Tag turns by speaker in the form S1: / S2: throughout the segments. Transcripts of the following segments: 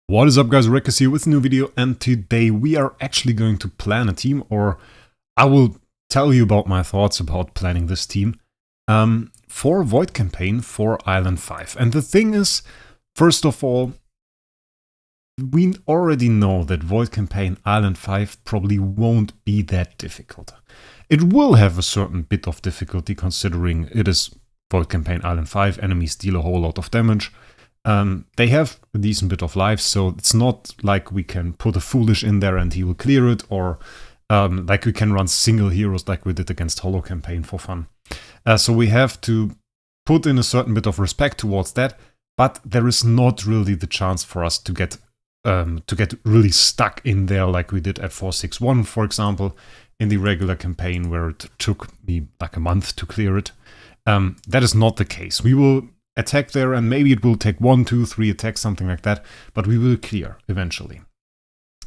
S1: What is up, guys? Wraec here with a new video, and today we are actually going to plan a team, or I will tell you about my thoughts about planning this team for Void campaign for Island 5. And the thing is, first of all, we already know that Void campaign Island 5 probably won't be that difficult. It will have a certain bit of difficulty considering it is Void campaign Island 5, enemies deal a whole lot of damage. They have a decent bit of life, so it's not like we can put a Foolish in there and he will clear it, or like we can run single heroes like we did against Holo campaign for fun. So we have to put in a certain bit of respect towards that, but there is not really the chance for us to get really stuck in there like we did at 461, for example, in the regular campaign where it took me like a month to clear it. That is not the case. We will attack there, and maybe it will take 1, 2, 3 attacks, something like that, but we will clear eventually.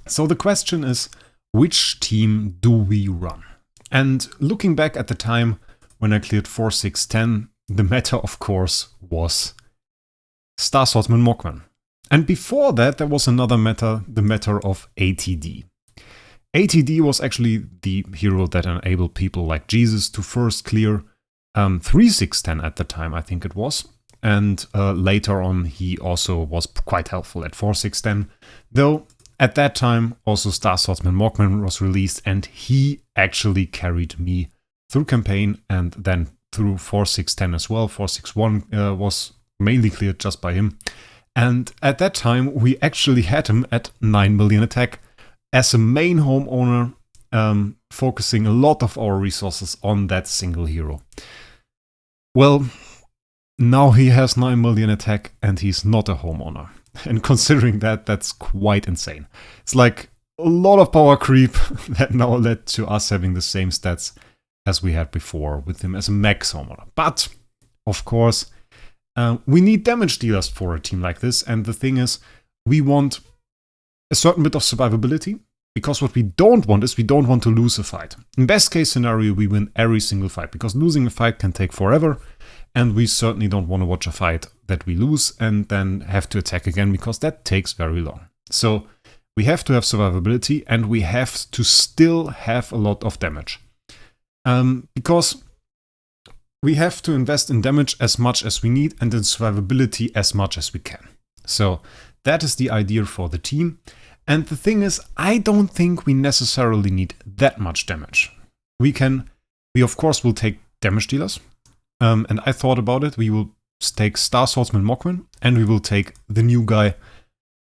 S1: So the question is, which team do we run? And looking back at the time when I cleared 4, 6, 10, the meta, of course, was Star Swordsman Mogman. And before that, there was another meta, the meta of ATD. ATD was actually the hero that enabled people like Jesus to first clear 3, 6, 10 at the time, I think it was. And later on, he also was quite helpful at 4, 6, 10. Though, at that time, also Star Swordsman Mogman was released, and he actually carried me through campaign, and then through 4, 6, 10 as well. 4, 6, 1 was mainly cleared just by him. And at that time, we actually had him at 9 million attack as a main homeowner, focusing a lot of our resources on that single hero. Well, now he has 9 million attack and he's not a homeowner. And considering that, that's quite insane. It's like a lot of power creep that now led to us having the same stats as we had before with him as a max homeowner. But, of course, we need damage dealers for a team like this. And the thing is, we want a certain bit of survivability. Because what we don't want is we don't want to lose a fight. In best case scenario, we win every single fight. Because losing a fight can take forever. And we certainly don't want to watch a fight that we lose and then have to attack again, because that takes very long. So we have to have survivability, and we have to still have a lot of damage. Because we have to invest in damage as much as we need and in survivability as much as we can. So that is the idea for the team. And the thing is, I don't think we necessarily need that much damage. We of course will take damage dealers. And I thought about it. We will take Star Swordsman Mogman, and we will take the new guy.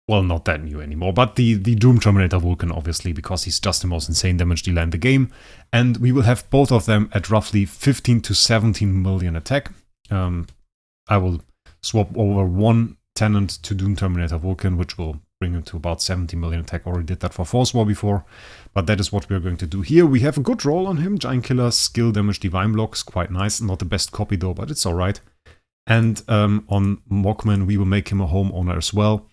S1: Well, not that new anymore, but the Doom Terminator Vulcan, obviously, because he's just the most insane damage dealer in the game. And we will have both of them at roughly 15 to 17 million attack. I will swap over one tenant to Doom Terminator Vulcan, which will bring him to about 70 million attack. Already did that for Force War before, but that is what we're going to do here. We have a good roll on him. Giant Killer, Skill, Damage, Divine Blocks, quite nice. Not the best copy though, but it's alright. And on Mogman, we will make him a homeowner as well.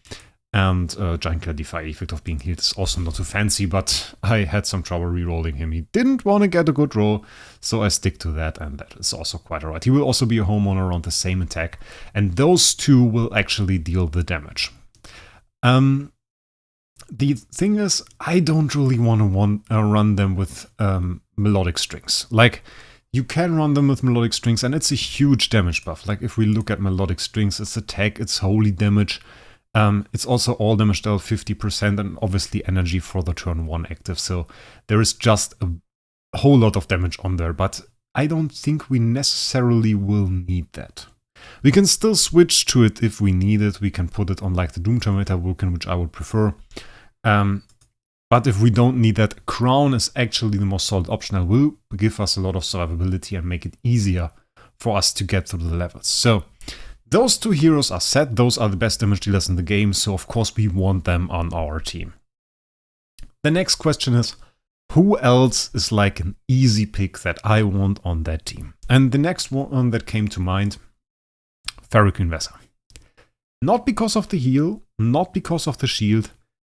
S1: And Giant Killer Defy effect of being healed is also not too fancy, but I had some trouble re-rolling him. He didn't want to get a good roll, so I stick to that, and that is also quite alright. He will also be a homeowner around the same attack, and those two will actually deal the damage. The thing is, I don't really want to run them with melodic strings. Like, you can run them with melodic strings, and it's a huge damage buff. Like, if we look at melodic strings, it's attack, it's holy damage. It's also all damage dealt 50%, and obviously energy for the turn 1 active. So there is just a whole lot of damage on there, but I don't think we necessarily will need that. We can still switch to it if we need it. We can put it on like the Doom Terminator Vulcan, which I would prefer. But if we don't need that, Crown is actually the most solid option and will give us a lot of survivability and make it easier for us to get through the levels. So those two heroes are set. Those are the best damage dealers in the game. So of course we want them on our team. The next question is, who else is like an easy pick that I want on that team? And the next one that came to mind, Ferguson. Not because of the heal, not because of the shield,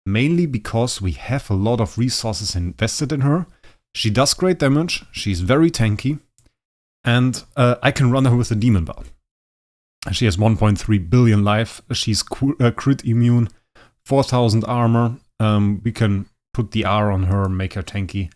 S1: mainly because we have a lot of resources invested in her. She does great damage, she's very tanky, and I can run her with a Demon Bell. She has 1.3 billion life, she's crit immune, 4000 armor. We can put the R on her, make her tanky.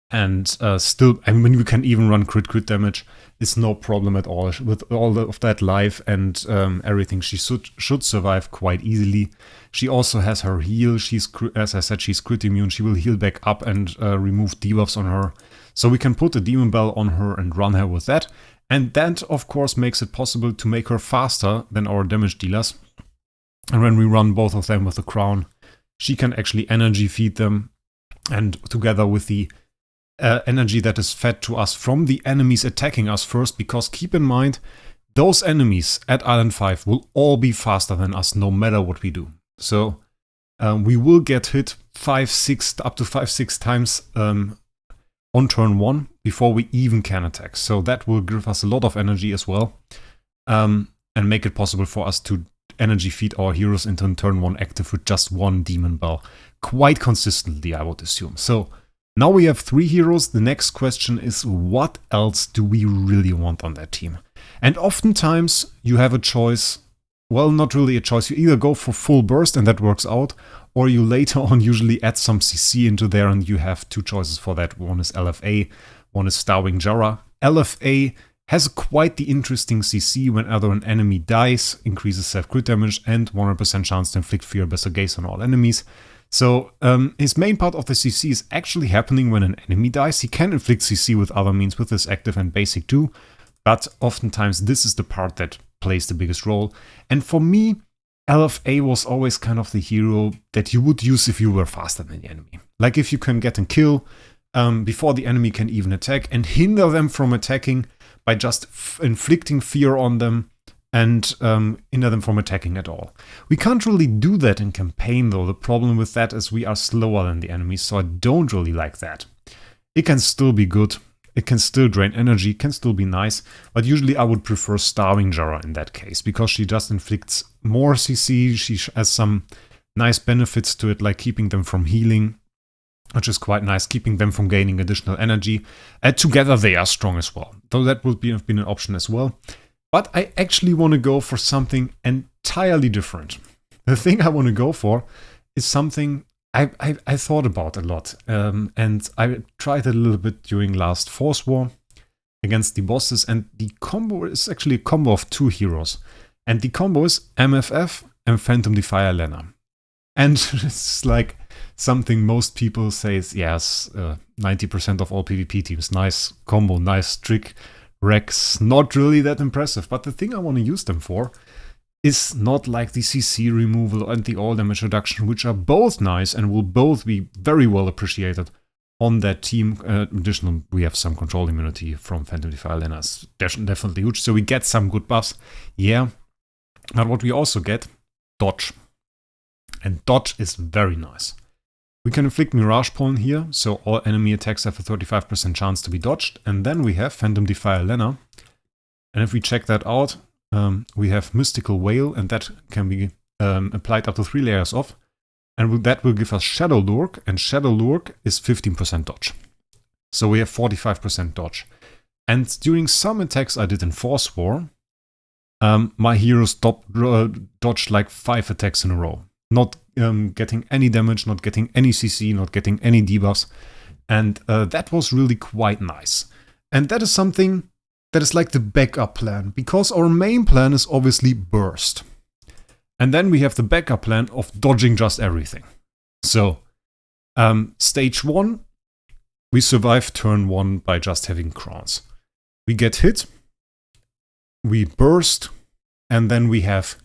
S1: And still, I mean, we can even run crit damage. It's no problem at all. With all of that life and everything, she should survive quite easily. She also has her heal. She's, as I said, she's crit immune. She will heal back up and remove debuffs on her. So we can put a Demon Bell on her and run her with that. And that, of course, makes it possible to make her faster than our damage dealers. And when we run both of them with the crown, she can actually energy feed them. And together with the energy that is fed to us from the enemies attacking us first, because keep in mind, those enemies at Island 5 will all be faster than us no matter what we do. So we will get hit up to 5-6 times on turn 1 before we even can attack. So that will give us a lot of energy as well, and make it possible for us to energy feed our heroes into turn 1 active with just one Demon Bell. Quite consistently, I would assume. So now we have 3 heroes. The next question is, what else do we really want on that team? And oftentimes you have a choice. Well, not really a choice. You either go for full burst and that works out, or you later on usually add some CC into there and you have 2 choices for that. One is LFA, one is Starving Jarrah. LFA has quite the interesting CC whenever an enemy dies, increases self-crit damage and 100% chance to inflict fear by gaze on all enemies. So his main part of the CC is actually happening when an enemy dies. He can inflict CC with other means with his active and basic too, but oftentimes this is the part that plays the biggest role. And for me, LFA was always kind of the hero that you would use if you were faster than the enemy. Like if you can get a kill before the enemy can even attack and hinder them from attacking by just inflicting fear on them and hinder them from attacking at all. We can't really do that in campaign though. The problem with that is we are slower than the enemies, so I don't really like that. It can still be good, it can still drain energy, can still be nice, but usually I would prefer Starving Jarrah in that case, because she just inflicts more CC, she has some nice benefits to it, like keeping them from healing, which is quite nice, keeping them from gaining additional energy. Together they are strong as well, though that would have been an option as well. But I actually want to go for something entirely different. The thing I want to go for is something I thought about a lot. And I tried it a little bit during last Force War against the bosses. And the combo is actually a combo of 2 heroes. And the combo is MFF and Phantom Defier Lena. And it's like something most people say is, yes, 90% of all PvP teams. Nice combo, nice trick. Wraec's not really that impressive, but the thing I want to use them for is not like the CC removal and the all damage reduction, which are both nice and will both be very well appreciated on that team. Additionally, we have some control immunity from Phantom Defier Lena, is definitely huge, so we get some good buffs, yeah. But what we also get, dodge. And dodge is very nice. We can inflict Mirage Pollen here, so all enemy attacks have a 35% chance to be dodged. And then we have Phantom Defier Lena. And if we check that out, we have Mystical Whale, and that can be applied up to 3 layers of. And that will give us Shadow Lurk, and Shadow Lurk is 15% dodge. So we have 45% dodge. And during some attacks I did in Force War, my heroes dodged like 5 attacks in a row. Not getting any damage, not getting any CC, not getting any debuffs. And that was really quite nice. And that is something that is like the backup plan, because our main plan is obviously burst. And then we have the backup plan of dodging just everything. So, stage 1, we survive turn 1 by just having crowns. We get hit, we burst, and then we have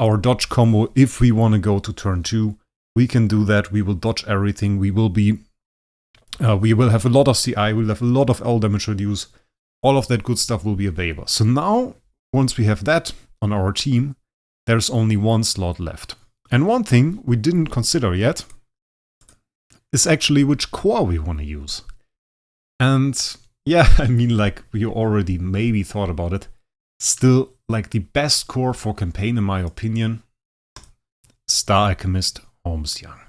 S1: our dodge combo. If we want to go to turn 2, we can do that. We will dodge everything. We will have a lot of CI, we'll have a lot of L damage reduce. All of that good stuff will be available. So now, once we have that on our team, there's only 1 slot left. And one thing we didn't consider yet is actually which core we want to use. And yeah, I mean, like, we already maybe thought about it. Still, like, the best core for campaign, in my opinion, Star Alchemist Holmes Young.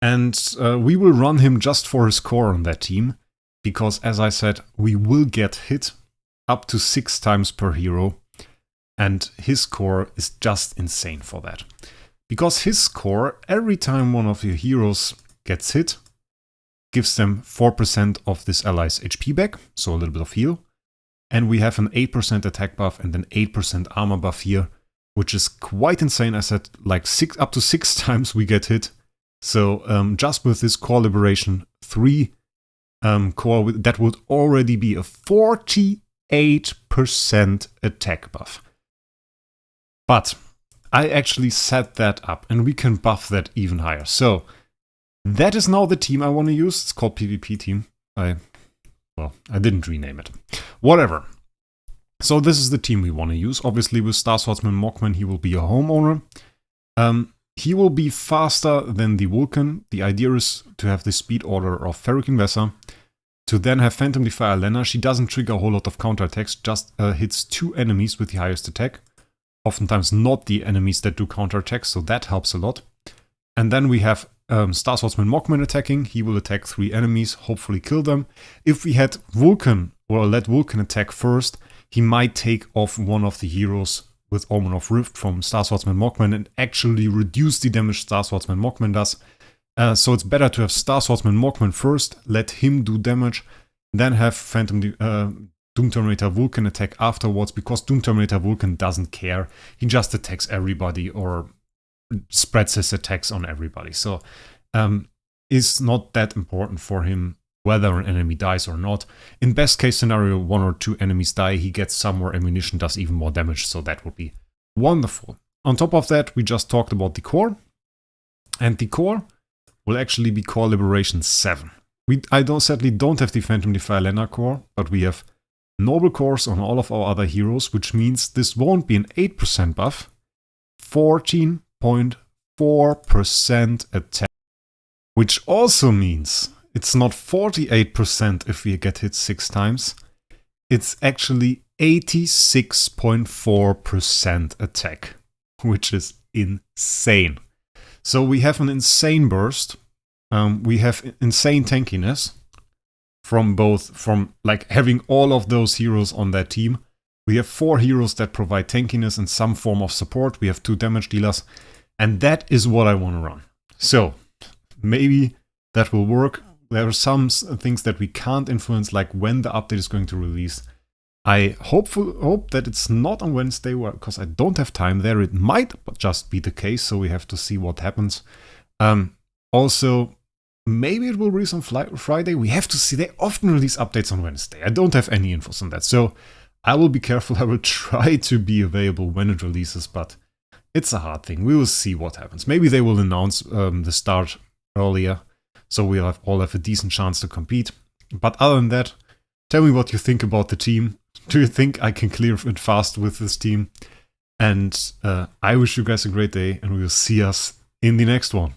S1: And we will run him just for his core on that team, because, as I said, we will get hit up to 6 times per hero, and his core is just insane for that. Because his core, every time one of your heroes gets hit, gives them 4% of this ally's HP back, so a little bit of heal. And we have an 8% attack buff and an 8% armor buff here, which is quite insane. I said like up to 6 times we get hit. So just with this core liberation 3 core, that would already be a 48% attack buff. But I actually set that up and we can buff that even higher. So that is now the team I want to use. It's called PvP team. I didn't rename it. Whatever. So this is the team we want to use. Obviously with Star Swordsman Mockman, he will be a homeowner. He will be faster than the Vulcan. The idea is to have the speed order of Ferguson, to then have Phantom Defier Lena. She doesn't trigger a whole lot of counterattacks, just hits 2 enemies with the highest attack. Oftentimes not the enemies that do counterattacks, so that helps a lot. And then we have Star Swordsman Mockman attacking. He will attack 3 enemies, hopefully kill them. If we had Vulcan, or let Vulcan attack first, he might take off one of the heroes with Omen of Rift from Star Swordsman Mockman and actually reduce the damage Star Swordsman Mockman does. So it's better to have Star Swordsman Mockman first, let him do damage, then have Doom Terminator Vulcan attack afterwards, because Doom Terminator Vulcan doesn't care. He just attacks everybody or spreads his attacks on everybody. So it's not that important for him whether an enemy dies or not. In best case scenario, 1 or 2 enemies die, he gets some more ammunition, does even more damage, so that would be wonderful. On top of that, we just talked about the core, and the core will actually be core liberation 7. I sadly don't have the Phantom Defier Lena core, but we have noble cores on all of our other heroes, which means this won't be an 8% buff, 14.4% attack, which also means it's not 48% if we get hit 6 times, it's actually 86.4% attack, which is insane. So we have an insane burst, we have insane tankiness from like having all of those heroes on that team. We have 4 heroes that provide tankiness and some form of support. We have 2 damage dealers, and that is what I want to run. So maybe that will work. There are some things that we can't influence, like when the update is going to release. I hope that it's not on Wednesday, because I don't have time there. It might just be the case, so we have to see what happens. Also, maybe it will release on Friday. We have to see. They often release updates on Wednesday. I don't have any infos on that, so I will be careful. I will try to be available when it releases, but it's a hard thing. We will see what happens. Maybe they will announce the start earlier, so we'll all have a decent chance to compete. But other than that, tell me what you think about the team. Do you think I can clear it fast with this team? And I wish you guys a great day, and we will see us in the next one.